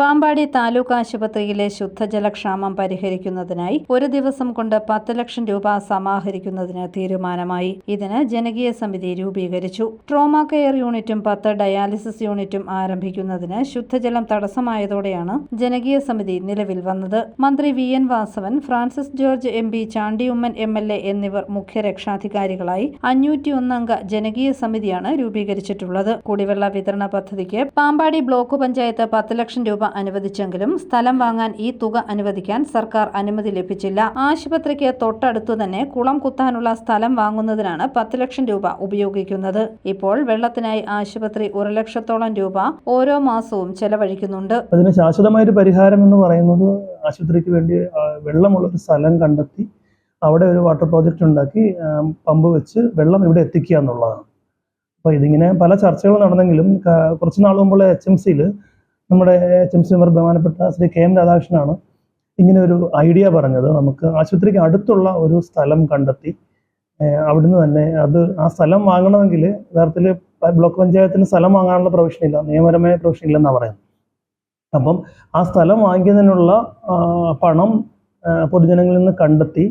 പാമ്പാടി താലൂക്ക് ആശുപത്രിയിലെ ശുദ്ധജലക്ഷാമം പരിഹരിക്കുന്നതിനായി ഒരു ദിവസം കൊണ്ട് 10 ലക്ഷം രൂപ സമാഹരിക്കുന്നതിന് തീരുമാനമായി. ഇതിന് ജനകീയ സമിതി രൂപീകരിച്ചു. ട്രോമ കെയർ യൂണിറ്റും 10 ഡയാലിസിസ് യൂണിറ്റും ആരംഭിക്കുന്നതിന് ശുദ്ധജലം തടസ്സമായതോടെയാണ് ജനകീയ സമിതി നിലവിൽ വന്നത്. മന്ത്രി VN Vasavan, Francis George MP, Chandy Oommen MLA എന്നിവർ മുഖ്യ രക്ഷാധികാരികളായി 501 അംഗ ജനകീയ സമിതിയാണ് രൂപീകരിച്ചിട്ടുള്ളത്. കുടിവെള്ള വിതരണ പദ്ധതിക്ക് പാമ്പാടി ബ്ലോക്ക് പഞ്ചായത്ത് 10 ലക്ഷം രൂപ അനുവദിച്ചെങ്കിലും സ്ഥലം വാങ്ങാൻ ഈ തുക അനുവദിക്കാൻ സർക്കാർ അനുമതി ലഭിച്ചില്ല. ആശുപത്രിക്ക് തൊട്ടടുത്തു തന്നെ കുളം കുത്താനുള്ള സ്ഥലം വാങ്ങുന്നതിനാണ് 10 ലക്ഷം രൂപ ഉപയോഗിക്കുന്നത്. ഇപ്പോൾ വെള്ളത്തിനായി ആശുപത്രി 1 ലക്ഷത്തോളം രൂപ ഓരോ മാസവും ചെലവഴിക്കുന്നുണ്ട്. അതിന് ശാശ്വതമായൊരു പരിഹാരം എന്ന് പറയുന്നത് ആശുപത്രിക്ക് വേണ്ടി വെള്ളമുള്ളൊരു സ്ഥലം കണ്ടെത്തി അവിടെ ഒരു വാട്ടർ പ്രോജക്റ്റ് ഉണ്ടാക്കി പമ്പ് വെച്ച് വെള്ളം ഇവിടെ എത്തിക്കുക എന്നുള്ളതാണ്. അപ്പോൾ ഇതിങ്ങനെ പല ചർച്ചകൾ നടന്നെങ്കിലും കുറച്ച് നാൾ മുമ്പുള്ള HMCയിൽ നമ്മുടെ HMC മെമ്പർ ബഹുമാനപ്പെട്ട ശ്രീ KM രാധാകൃഷ്ണനാണ് ഇങ്ങനെ ഒരു ഐഡിയ പറഞ്ഞത്. നമുക്ക് ആശുപത്രിക്ക് അടുത്തുള്ള ഒരു സ്ഥലം കണ്ടെത്തി അവിടുന്ന് തന്നെ ആ സ്ഥലം വാങ്ങണമെങ്കിൽ യഥാർത്ഥത്തിൽ ബ്ലോക്ക് പഞ്ചായത്തിന് സ്ഥലം വാങ്ങാനുള്ള പ്രൊവിഷൻ ഇല്ല, നിയമപരമായ പ്രൊവിഷൻ ഇല്ലെന്നാണ് പറയുന്നത്. അപ്പം ആ സ്ഥലം വാങ്ങിക്കുന്നതിനുള്ള പണം പൊതുജനങ്ങളിൽ നിന്ന് കണ്ടെത്തി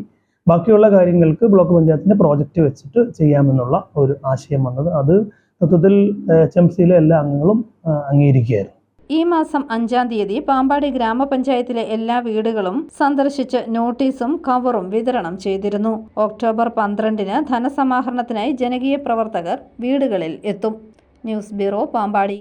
ബാക്കിയുള്ള കാര്യങ്ങൾക്ക് ബ്ലോക്ക് പഞ്ചായത്തിൻ്റെ പ്രോജക്റ്റ് വെച്ചിട്ട് ചെയ്യാമെന്നുള്ള ഒരു ആശയം വന്നത്. അത് മൊത്തത്തിൽ HMCയിലെ എല്ലാ അംഗങ്ങളും അംഗീകരിക്കുകയായിരുന്നു. ഈ മാസം 5-ാം തീയതി പാമ്പാടി ഗ്രാമപഞ്ചായത്തിലെ എല്ലാ വീടുകളും സന്ദർശിച്ച് നോട്ടീസും കവറും വിതരണം ചെയ്തിരുന്നു. ഒക്ടോബർ 12-ന് ധനസമാഹരണത്തിനായി ജനകീയ പ്രവർത്തകർ വീടുകളിൽ എത്തും. News bureau, Pampady.